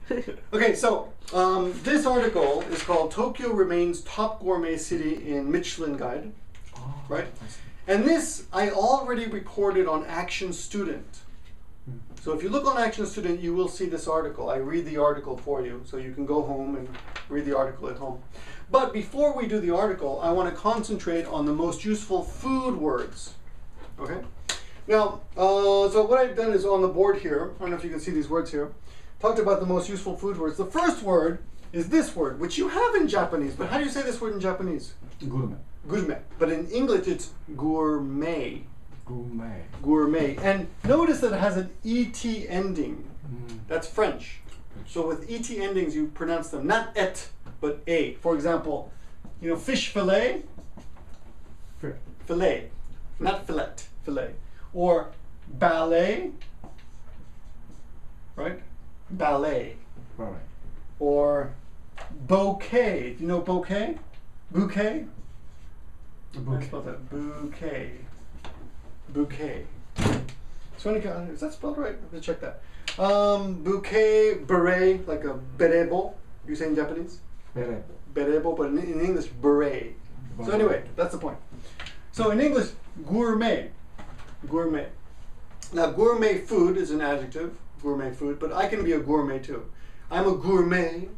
Okay, so this article is called Tokyo Remains Top Gourmet City in Michelin Guide, right? And this I already recorded on Action Student. So if you look on Action Student, you will see this article. I read the article for you, so you can go home and read the article at home. But before we do the article, I want to concentrate on the most useful food words. Okay? Now, so what I've done is on the board here, I don't know if you can see these words here, talked about the most useful food words. The first word is this word, which you have in Japanese, but how do you say this word in Japanese? Gourmet. Gourmet. But in English, it's gourmet. Gourmet. Gourmet. And notice that it has an ET ending. That's French. So with ET endings, you pronounce them not et, but a. For example, you know, fish fillet, fillet, not fillet, fillet. Or ballet, right? Ballet. Ballet. Or bouquet. Do you know bouquet? Bouquet? Bouquet. Spell that. Bouquet. Bouquet. So is that spelled right? Let's check that. Bouquet, beret, like a berebo. You say in Japanese? Beret. Berebo, but in English, beret. So anyway, that's the point. So in English, gourmet. Gourmet. Now, gourmet food is an adjective, gourmet food, but I can be a gourmet too. I'm a gourmet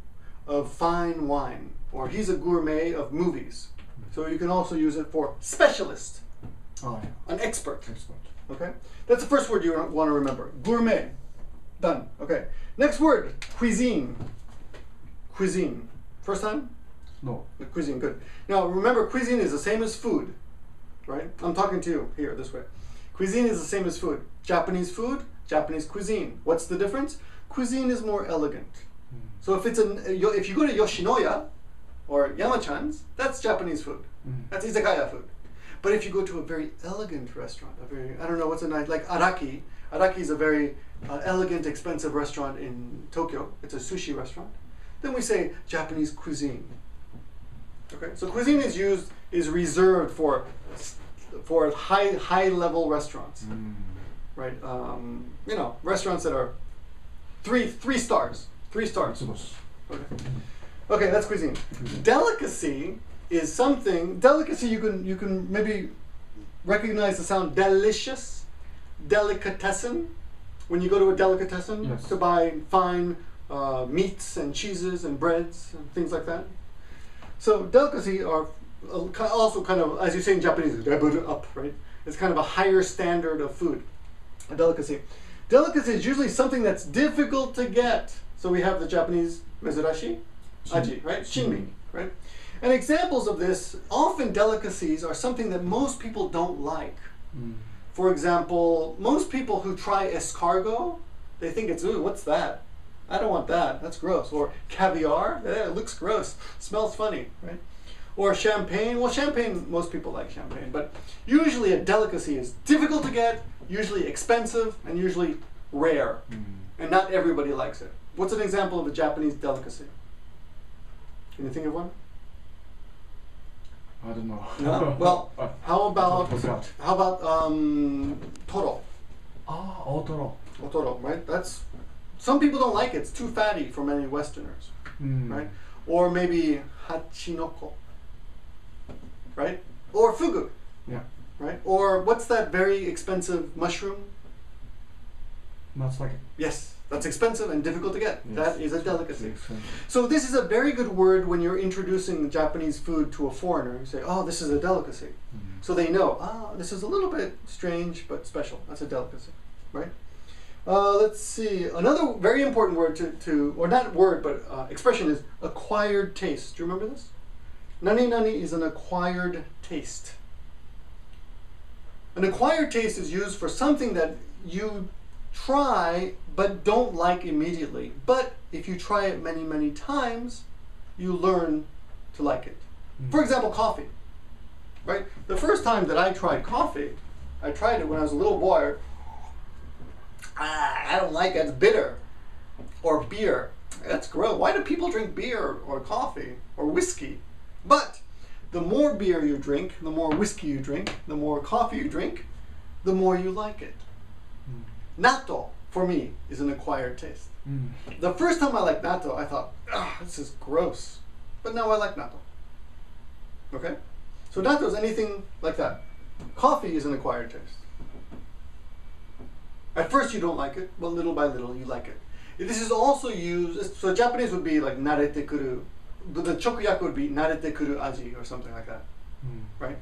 of fine wine, or he's a gourmet of movies. So you can also use it for specialist, an expert. Okay? That's the first word you want to remember. Gourmet. Done. Okay. Next word, cuisine. Cuisine. First time? No. Cuisine, good. Now, remember, cuisine is the same as food, right? I'm talking to you here, this way. Cuisine is the same as food. Japanese food, Japanese cuisine. What's the difference? Cuisine is more elegant. So if you go to Yoshinoya or Yamachan's, that's Japanese food. That's izakaya food. But if you go to a very elegant restaurant, I don't know what's a nice, like Araki. Araki is a very elegant, expensive restaurant in Tokyo. It's a sushi restaurant. Then we say Japanese cuisine. Okay, so cuisine is reserved for high level restaurants, right? You know, restaurants that are three stars. Okay. Okay, that's cuisine. Delicacy is something. Delicacy, you can maybe recognize the sound delicious, delicatessen. When you go to a delicatessen to buy fine meats and cheeses and breads and things like that. So delicacy are also kind of, as you say in Japanese, up, right? It's kind of a higher standard of food, a delicacy. Delicacy is usually something that's difficult to get. So we have the Japanese mezurashi, aji, right? Shinmi, right? And examples of this, often delicacies are something that most people don't like. For example, most people who try escargot, they think it's, ooh, what's that? I don't want that, that's gross. Or caviar, it looks gross, smells funny, right? Or champagne, well, champagne, most people like champagne, but usually a delicacy is difficult to get, usually expensive, and usually rare. And not everybody likes it. What's an example of a Japanese delicacy? Can you think of one? I don't know. No? Well, how about toro? Otoro. Otoro, right? That's, some people don't like it. It's too fatty for many Westerners, right? Or maybe hachinoko, right? Or fugu, right? Or what's that very expensive mushroom? Matsutake. Yes, that's expensive and difficult to get. Yes. That is a delicacy. So this is a very good word when you're introducing Japanese food to a foreigner. You say, oh, this is a delicacy. So they know, this is a little bit strange but special. That's a delicacy, right? Let's see. Another very important word or not word, but expression is acquired taste. Do you remember this? Nani is an acquired taste. An acquired taste is used for something that you try but don't like immediately. But if you try it many, many times, you learn to like it. For example, coffee, right? The first time that I tried coffee, I tried it when I was a little boy. I don't like it, it's bitter. Or beer, that's gross. Why do people drink beer or coffee or whiskey? But the more beer you drink, the more whiskey you drink, the more coffee you drink, the more you like it. Natto, for me, is an acquired taste. Mm. The first time I liked natto, I thought, this is gross. But now I like natto. Okay? So natto is anything like that. Coffee is an acquired taste. At first you don't like it, but little by little you like it. This is also used, so Japanese would be like narete kuru. The chokuyaku would be narete kuru aji or something like that. Mm. Right?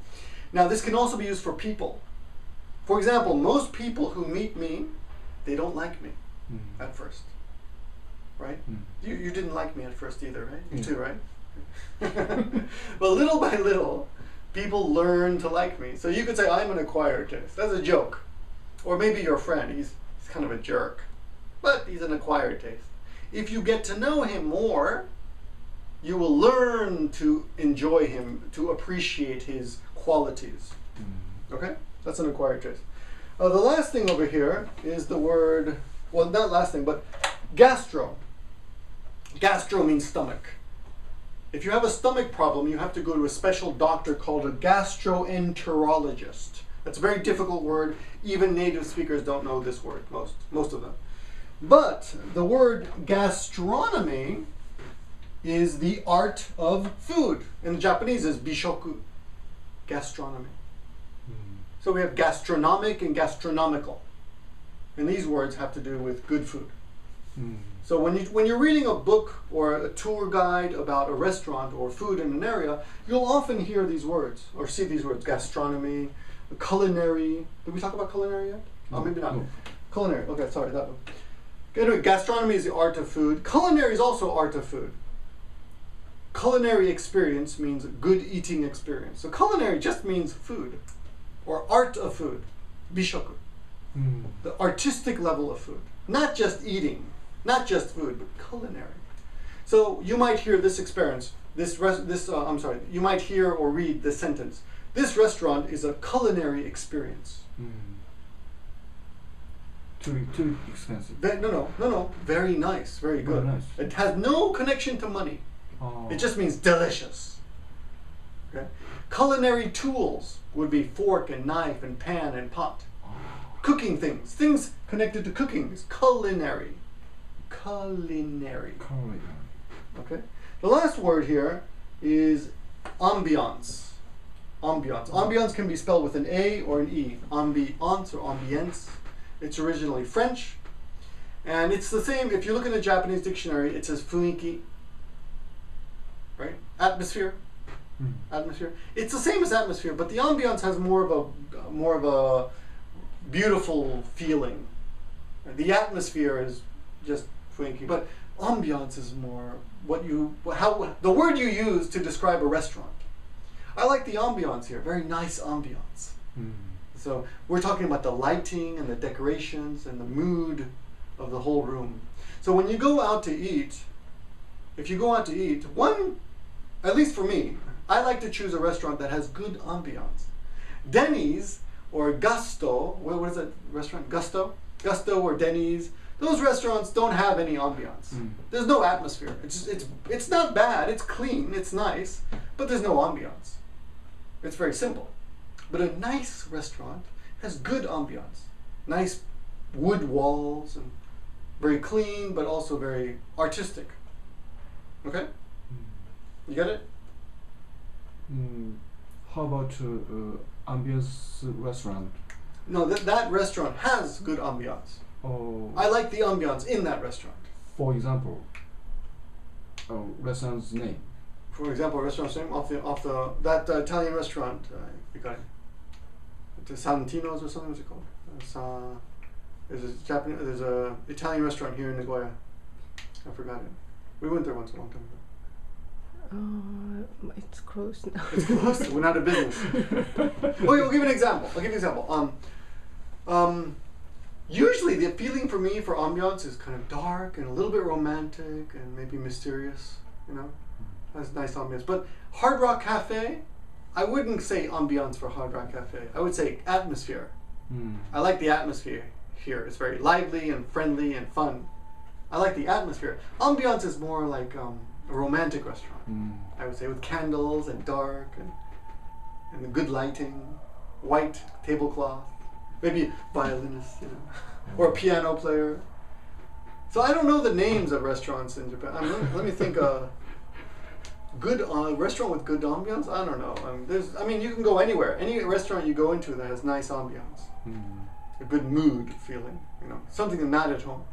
Now this can also be used for people. For example, most people who meet me, they don't like me Mm. at first. Right? Mm. You didn't like me at first either, right? You Yeah. too, right? But little by little, people learn to like me. So you could say I'm an acquired taste. That's a joke. Or maybe your friend, he's kind of a jerk. But he's an acquired taste. If you get to know him more, you will learn to enjoy him, to appreciate his qualities. Mm. Okay? That's an acquired taste. The last thing over here is the word, well, not last thing, but gastro. Gastro means stomach. If you have a stomach problem, you have to go to a special doctor called a gastroenterologist. That's a very difficult word. Even native speakers don't know this word, most of them. But the word gastronomy is the art of food. In Japanese is bishoku, gastronomy. Mm. So we have gastronomic and gastronomical. And these words have to do with good food. Mm. So when you're reading a book or a tour guide about a restaurant or food in an area, you'll often hear these words or see these words: gastronomy, culinary. Did we talk about culinary yet? Oh, maybe not. No. Culinary. Okay, sorry, that one. Anyway, gastronomy is the art of food. Culinary is also art of food. Culinary experience means good eating experience. So culinary just means food or art of food. Bishoku. Mm. The artistic level of food. Not just eating, not just food, but culinary. So you might hear this experience, you might hear or read this sentence. This restaurant is a culinary experience. Mm. Too expensive. No. Very nice, very good. Very nice. It has no connection to money. Oh. It just means delicious. Okay? Culinary tools would be fork and knife and pan and pot. Cooking things connected to cooking is culinary. Culinary. Culinary. Okay? The last word here is ambiance. Ambiance. Ambiance can be spelled with an A or an E. Ambiance or ambience. It's originally French. And it's the same, if you look in the Japanese dictionary, it says fuiki. Right? Atmosphere. Mm. Atmosphere. It's the same as atmosphere, but the ambiance has more of a beautiful feeling. The atmosphere is just funky, but ambiance is more the word you use to describe a restaurant. I like the ambiance here, very nice ambiance. Mm. So we're talking about the lighting and the decorations and the mood of the whole room. So when you go out to eat, at least for me, I like to choose a restaurant that has good ambiance. Denny's or Gusto, what is that restaurant? Gusto or Denny's. Those restaurants don't have any ambiance. Mm. There's no atmosphere. It's not bad. It's clean. It's nice, but there's no ambiance. It's very simple. But a nice restaurant has good ambiance. Nice wood walls and very clean, but also very artistic. Okay? Mm. You get it? Mm. How about ambience restaurant? No, that restaurant has good ambiance. Oh. I like the ambiance in that restaurant. For example, restaurant's name. For example, restaurant's name that Italian restaurant. You got it. The Santino's or something. What's it called? There's a Italian restaurant here in Nagoya. I forgot it. We went there once a long time ago. It's closed now. It's closed. We're not a business. Okay, I'll give you an example. Usually the feeling for me for ambiance is kind of dark and a little bit romantic and maybe mysterious, That's nice ambiance. But Hard Rock Cafe, I wouldn't say ambiance for Hard Rock Cafe. I would say atmosphere. Mm. I like the atmosphere here. It's very lively and friendly and fun. I like the atmosphere. Ambiance is more like a romantic restaurant, I would say, with candles and dark and good lighting, white tablecloth. Maybe violinist, you know, or a piano player. So I don't know the names of restaurants in Japan. Let me think. Good restaurant with good ambiance. I don't know. You can go anywhere. Any restaurant you go into that has nice ambiance, a good mood feeling. You know, something that's not at home.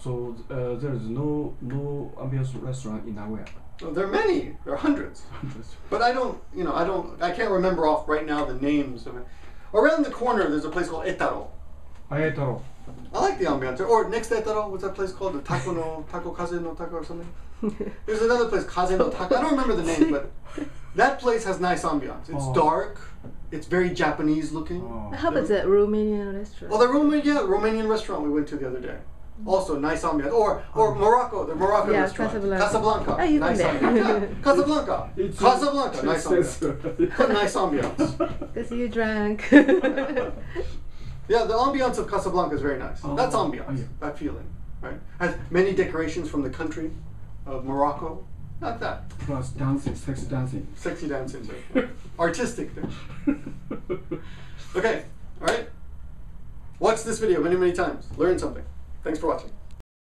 So there is no ambience restaurant in Nagoya. Well, there are many. There are hundreds. But I can't remember off right now the names of it. Around the corner, there's a place called Etaro. Etaro. I like the ambiance. Or next to Etaro, what's that place called? The Taco Kaze no Taco or something? There's another place, Kaze no Taco. I don't remember the name, but that place has nice ambiance. It's dark. It's very Japanese looking. How about the Romanian restaurant? Oh, the Romanian restaurant we went to the other day. Also nice ambiance. Or Morocco, the Moroccan restaurant. Casablanca. Oh, you've nice been ambiance. there. Yeah, Casablanca. Casablanca, nice ambiance. Nice ambiance. Because you drank. Yeah, the ambiance of Casablanca is very nice. That's ambiance, that feeling, right? Has many decorations from the country of Morocco. Not that. Plus dancing, sexy dancing. Sexy dancing too. Artistic thing. Okay, all right. Watch this video many, many times. Learn something. Thanks for watching.